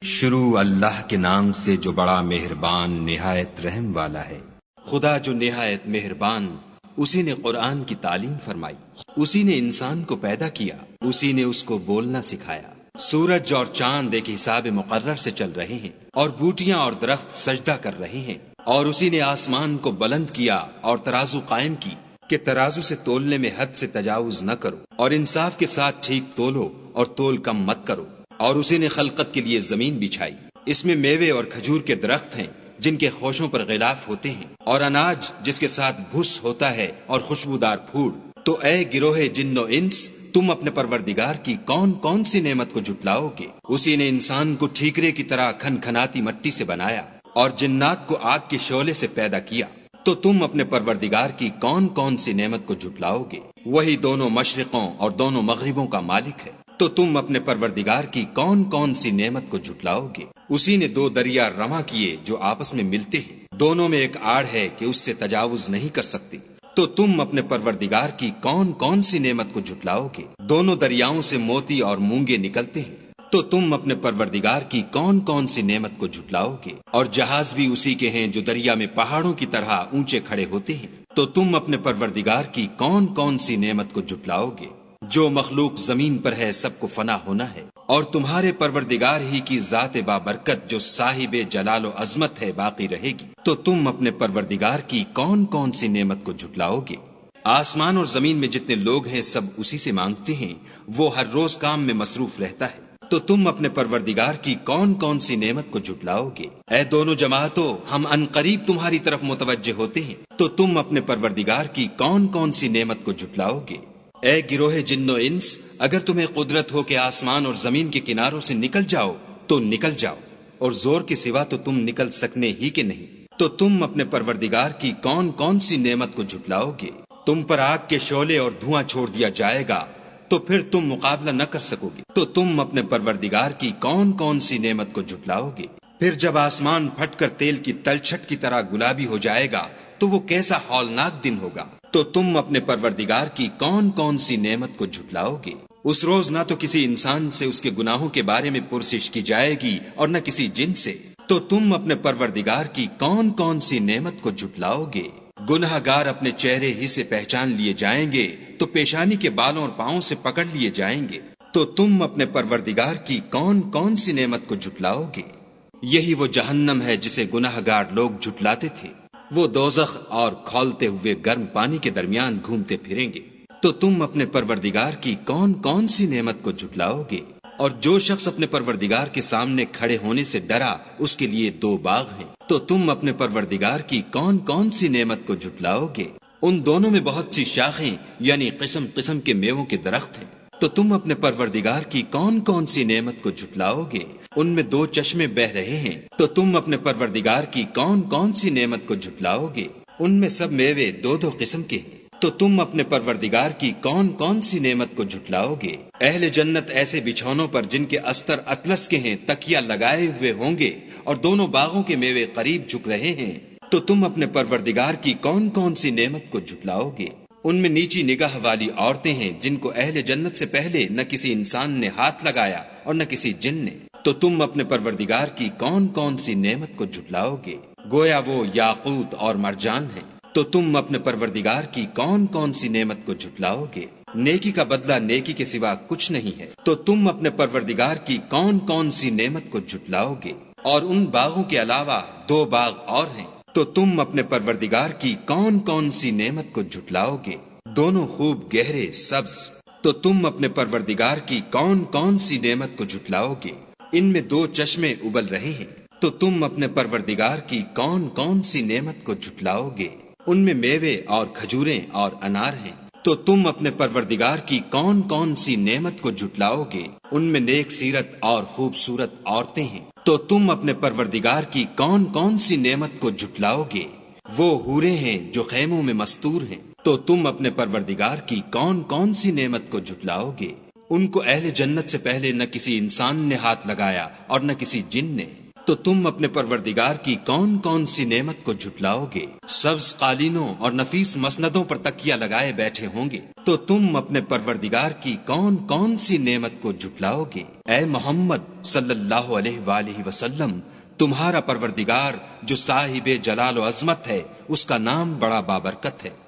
شروع اللہ کے نام سے جو بڑا مہربان نہایت رحم والا ہے۔ خدا جو نہایت مہربان، اسی نے قرآن کی تعلیم فرمائی، اسی نے انسان کو پیدا کیا، اسی نے اس کو بولنا سکھایا۔ سورج اور چاند ایک حساب مقرر سے چل رہے ہیں، اور بوٹیاں اور درخت سجدہ کر رہے ہیں، اور اسی نے آسمان کو بلند کیا اور ترازو قائم کی کہ ترازو سے تولنے میں حد سے تجاوز نہ کرو، اور انصاف کے ساتھ ٹھیک تولو اور تول کم مت کرو۔ اور اسی نے خلقت کے لیے زمین بچھائی، اس میں میوے اور کھجور کے درخت ہیں جن کے خوشوں پر غلاف ہوتے ہیں، اور اناج جس کے ساتھ بھس ہوتا ہے اور خوشبودار پھول۔ تو اے گروہ جن و انس، تم اپنے پروردگار کی کون کون سی نعمت کو جھٹلاؤ گے؟ اسی نے انسان کو ٹھیکرے کی طرح کھن کھناتی مٹی سے بنایا اور جنات کو آگ کے شعلے سے پیدا کیا۔ تو تم اپنے پروردگار کی کون کون سی نعمت کو جھٹلاؤ گے؟ وہی دونوں مشرقوں اور دونوں مغربوں کا مالک ہے۔ تو تم اپنے پروردگار کی کون کون سی نعمت کو جھٹلاؤ گے؟ اسی نے دو دریا رواں کیے جو آپس میں ملتے ہیں، دونوں میں ایک آڑ ہے کہ اس سے تجاوز نہیں کر سکتے۔ تو تم اپنے پروردگار کی کون کون سی نعمت کو جھٹلاؤ گے؟ دونوں دریاؤں سے موتی اور مونگے نکلتے ہیں۔ تو تم اپنے پروردگار کی کون کون سی نعمت کو جھٹلاؤ گے؟ اور جہاز بھی اسی کے ہیں جو دریا میں پہاڑوں کی طرح اونچے کھڑے ہوتے ہیں۔ تو تم اپنے پروردگار کی کون کون سی نعمت کو جھٹلاؤ گے؟ جو مخلوق زمین پر ہے سب کو فنا ہونا ہے، اور تمہارے پروردگار ہی کی ذات بابرکت جو صاحب جلال و عظمت ہے باقی رہے گی۔ تو تم اپنے پروردگار کی کون کون سی نعمت کو جھٹلاؤ گے؟ آسمان اور زمین میں جتنے لوگ ہیں سب اسی سے مانگتے ہیں، وہ ہر روز کام میں مصروف رہتا ہے۔ تو تم اپنے پروردگار کی کون کون سی نعمت کو جھٹلاؤ گے؟ اے دونوں جماعتوں، ہم عنقریب تمہاری طرف متوجہ ہوتے ہیں۔ تو تم اپنے پروردگار کی کون کون سی نعمت کو جھٹلاؤ گے؟ اے گروہ جن و انس، اگر تمہیں قدرت ہو کہ آسمان اور زمین کے کناروں سے نکل جاؤ تو نکل جاؤ، اور زور کے سوا تو تم نکل سکنے ہی کے نہیں۔ تو تم اپنے پروردگار کی کون کون سی نعمت کو جھٹلاؤ گے؟ تم پر آگ کے شعلے اور دھواں چھوڑ دیا جائے گا تو پھر تم مقابلہ نہ کر سکو گے۔ تو تم اپنے پروردگار کی کون کون سی نعمت کو جھٹلاؤ گے؟ پھر جب آسمان پھٹ کر تیل کی تلچھٹ کی طرح گلابی ہو جائے گا تو وہ کیسا ہولناک دن ہوگا۔ تو تم اپنے پروردگار کی کون کون سی نعمت کو جھٹلاؤ گے؟ اس روز نہ تو کسی انسان سے اس کے گناہوں کے بارے میں پرسش کی جائے گی اور نہ کسی جن سے۔ تو تم اپنے پروردگار کی کون کون سی نعمت کو جھٹلاؤ گے؟ گناہ گار اپنے چہرے ہی سے پہچان لیے جائیں گے تو پیشانی کے بالوں اور پاؤں سے پکڑ لیے جائیں گے۔ تو تم اپنے پروردگار کی کون کون سی نعمت کو جھٹلاؤ گے؟ یہی وہ جہنم ہے جسے گناہ گار لوگ جھٹلاتے تھے، وہ دوزخ اور کھولتے ہوئے گرم پانی کے درمیان گھومتے پھریں گے۔ تو تم اپنے پروردگار کی کون کون سی نعمت کو جھٹلاؤ گے؟ اور جو شخص اپنے پروردگار کے سامنے کھڑے ہونے سے ڈرا اس کے لیے دو باغ ہیں۔ تو تم اپنے پروردگار کی کون کون سی نعمت کو جھٹلاؤ گے؟ ان دونوں میں بہت سی شاخیں یعنی قسم قسم کے میووں کے درخت ہیں۔ تو تم اپنے پروردگار کی کون کون سی نعمت کو جھٹلاؤ گے؟ ان میں دو چشمے بہ رہے ہیں۔ تو تم اپنے پروردگار کی کون کون سی نعمت کو جھٹلاؤ گے؟ ان میں سب میوے دو دو قسم کے ہیں۔ تو تم اپنے پروردگار کی کون کون سی نعمت کو جھٹلاؤ گے؟ اہل جنت ایسے بچھونوں پر جن کے استر اطلس کے ہیں تکیا لگائے ہوئے ہوں گے، اور دونوں باغوں کے میوے قریب جھک رہے ہیں۔ تو تم اپنے پروردگار کی کون کون سی نعمت کو جھٹلاؤ گے؟ ان میں نیچی نگاہ والی عورتیں ہیں جن کو اہل جنت سے پہلے نہ کسی انسان نے ہاتھ لگایا اور نہ کسی جن نے۔ تو تم اپنے پروردگار کی کون کون سی نعمت کو جھٹلاؤ گے؟ گویا وہ یاقوت اور مرجان ہیں۔ تو تم اپنے پروردگار کی کون کون سی نعمت کو جھٹلاؤ گے؟ نیکی کا بدلہ نیکی کے سوا کچھ نہیں ہے۔ تو تم اپنے پروردگار کی کون کون سی نعمت کو جھٹلاؤ گے؟ اور ان باغوں کے علاوہ دو باغ اور ہیں۔ تو تم اپنے پروردگار کی کون کون سی نعمت کو جھٹلاؤ گے؟ دونوں خوب گہرے سبز۔ تو تم اپنے پروردگار کی کون کون سی نعمت کو جھٹلاؤ گے؟ ان میں دو چشمے ابل رہے ہیں۔ تو تم اپنے پروردگار کی کون کون سی نعمت کو جھٹلاؤ گے؟ ان میں میوے اور کھجوریں اور انار ہیں۔ تو تم اپنے پروردگار کی کون کون سی نعمت کو جھٹلاؤ گے؟ ان میں نیک سیرت اور خوبصورت عورتیں ہیں۔ تو تم اپنے پروردگار کی کون کون سی نعمت کو جھٹلاؤ گے؟ وہ حوریں ہیں جو خیموں میں مستور ہیں۔ تو تم اپنے پروردگار کی کون کون سی نعمت کو جھٹلاؤ گے؟ ان کو اہل جنت سے پہلے نہ کسی انسان نے ہاتھ لگایا اور نہ کسی جن نے۔ تو تم اپنے پروردگار کی کون کون سی نعمت کو جھٹلاؤ گے؟ سبز قالینوں اور نفیس مسندوں پر تکیہ لگائے بیٹھے ہوں گے، تو تم اپنے پروردگار کی کون کون سی نعمت کو جھٹلاؤ گے؟ اے محمد صلی اللہ علیہ وآلہ وسلم، تمہارا پروردگار جو صاحب جلال و عظمت ہے، اس کا نام بڑا بابرکت ہے۔